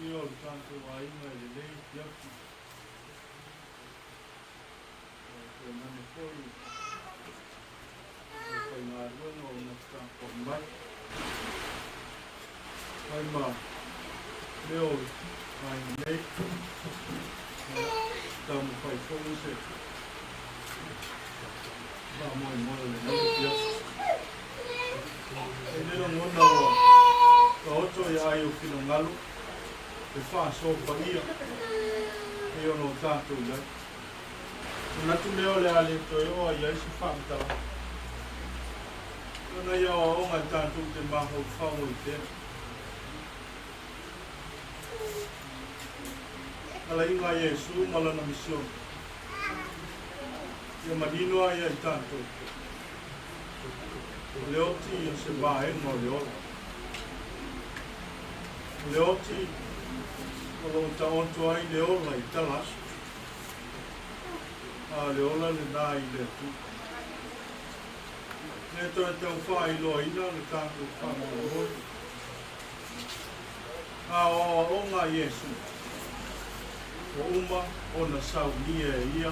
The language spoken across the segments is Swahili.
Io tanto vai mai le lei piatti non ne poi marlo non sta con mai ma leo mai lei stiamo fai forse ma moi le lei piatti e non ho otto ya io fino ngalo e fa so pagia e io non tanto già non tu leo le ale to io ya si fa ta non io ho un tanto te ma ho fa molto alla inga Yesu mala na mission io madino ya tanto leoti io se va e no leoti kalau tahun tuai leo lai talas, leo la le nai le tu. Neto e tau whai loa ina le tāku whanau hoi. O ngā Yesu, o uma o na sau nia e ia.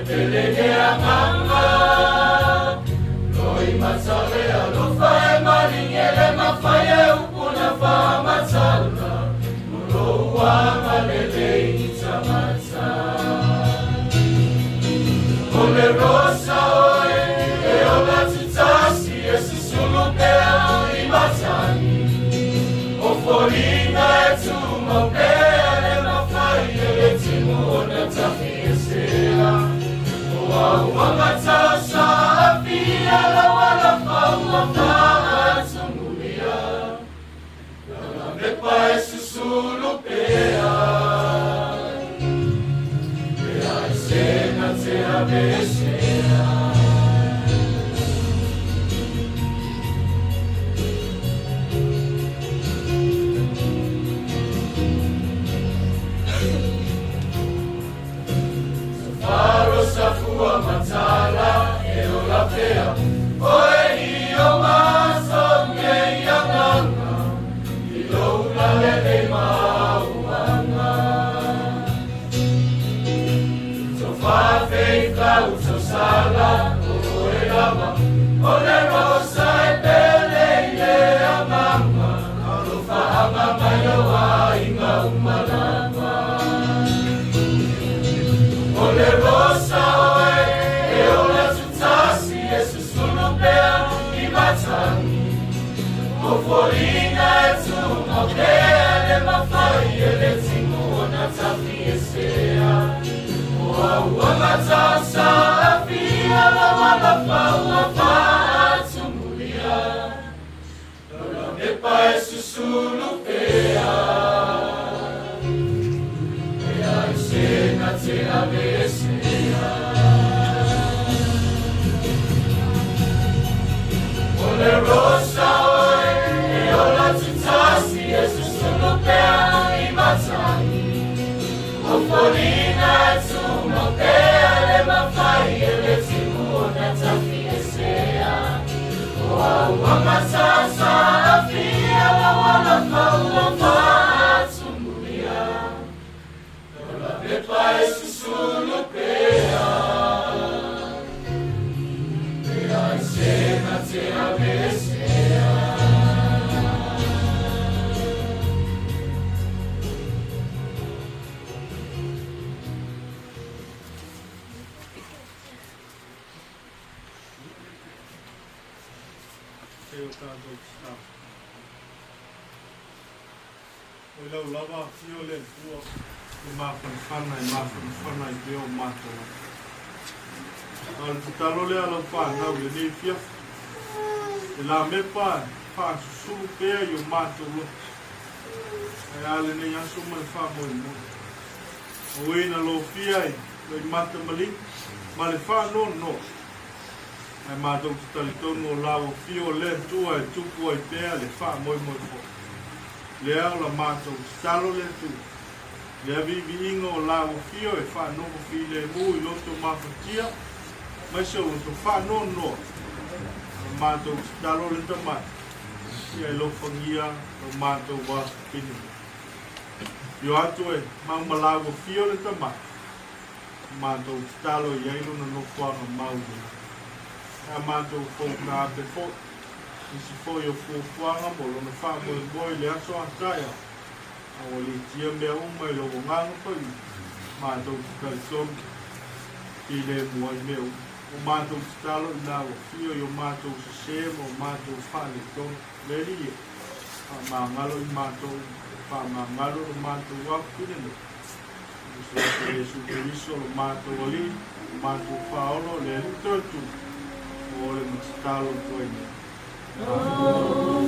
Pellegea mama, noi mazzare allo fai ngele mafaye ukuna famatala Mulowa malele itamata Ole rosa oe Eola tutasi Esusulupea imatani Ofolina etumopea Le mafaye etimuona tafiesea Wamatasa afia la wala fauma faatumulia La mepa esusulupea Ea esena te abesea Safua matala eola pea oe hio maso ngeyanganga iloula lele mauanga Tofafeika utosala oe lama ole rosa epele ile amama alofahama mayoa inga umalama Ole rosa oe, eola tutasi, esusulupea imatani Ofolina etumopea, le mafai eletimuona tafiesea Oaua matasa afia, la wala faua faatumulia Lola mepa esusulupea Sena te abesea Ole rosa oe Eola tutasi Esusulupea imatani Ofolina etumopea Le mafai eletimuona tafiesea Oaua matasa afia La wala faua faatumulia Mepa esusulupea Ea esena te abesea Teo tātou tā. Oi lau lava fio le tua I māwhana I peo mātua. Al tutalo le ala whanau le nei fia. E la me pā, susulu pēa I o mātua. E ale nei aso mai whamoi mo. O eina lo fia I mata mali, ma le whanau no. Ai mātou tutalitonu o lawa fio le tua e tupu ai pēa le whamoi mo fo. Le au la mātou tutalo le tua. Le avivi ingo o lago fio e whanongo fi le mu I loto mawhatia. Mai se o to whanono. Mātou talo le tamai. Ia I lofangia o mātou wa pini. Io atu e mauma lago fio le tamai. Mātou talo I ailo na nokwanga maui. A mātou fōk na ape fōk. Isi fō I o fōkwanga mo lona whamo e boi le aso ataya. O le tia mea uma I logo nganga pai, mātou tukariton I le mua I meu. O mātou tutalo I nā o fio I o mātou sasema o mātou whale ton leri e. Mā ngalo I mātou, mā ngalo o mātou wakpinene. Uso te Jesu Keriso o mātou ali, o mātou whaolo le lutotu. O le mutitalo toene. Oh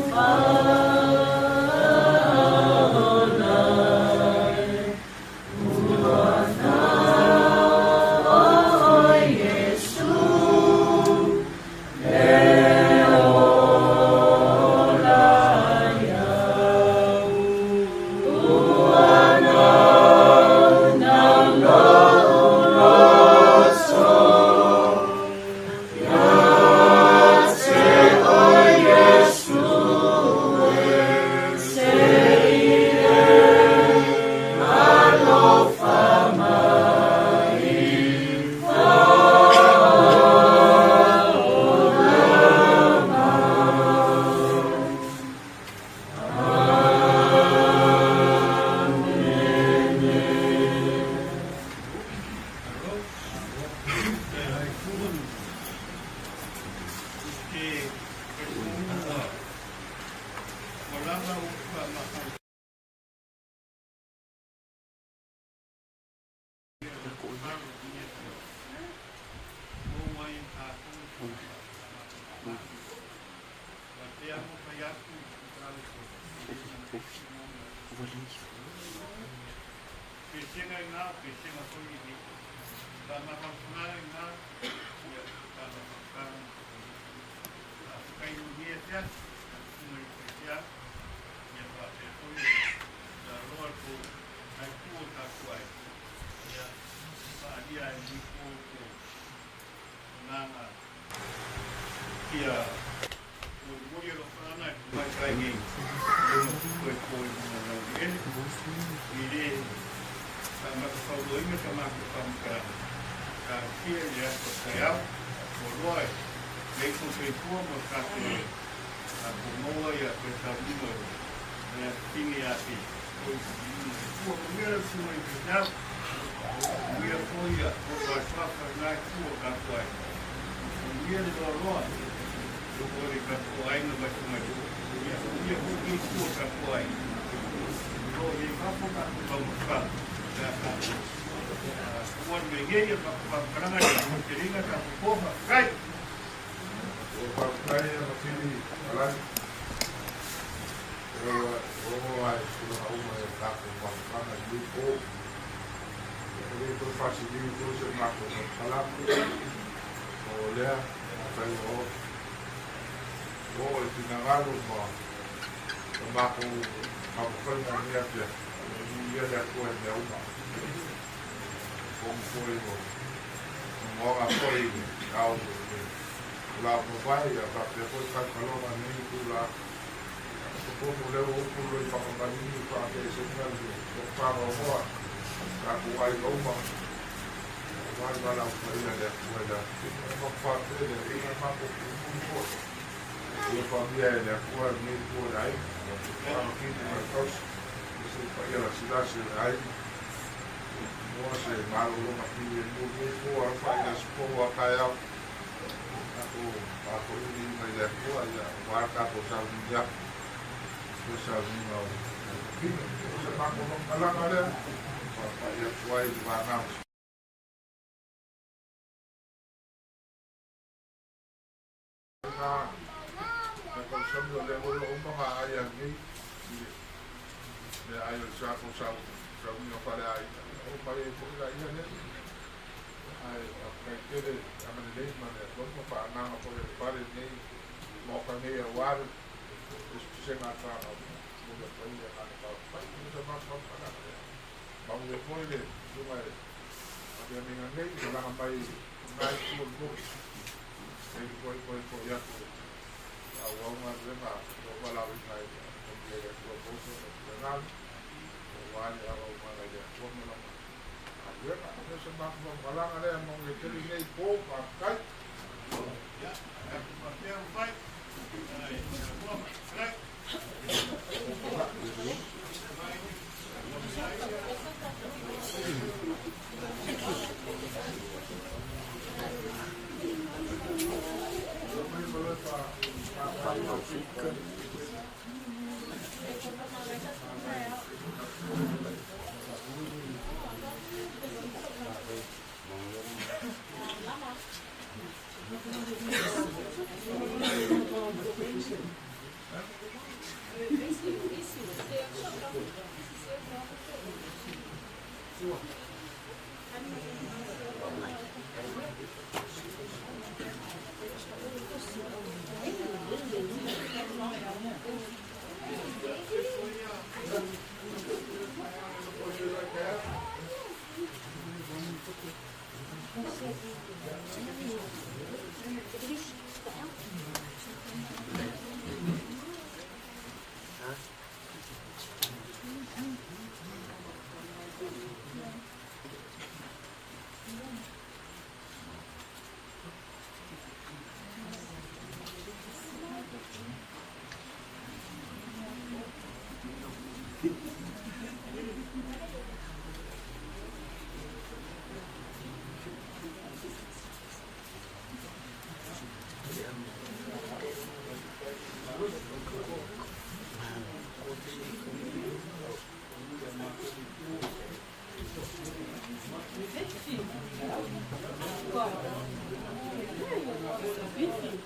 Bifi.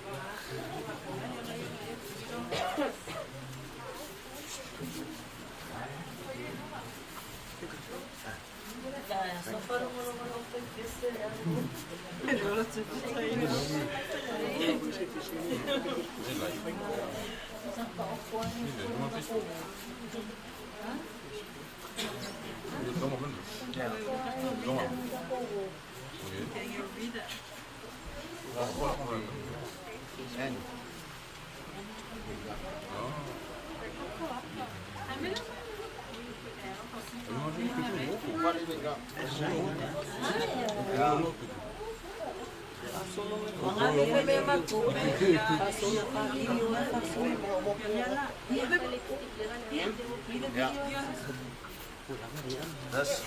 That's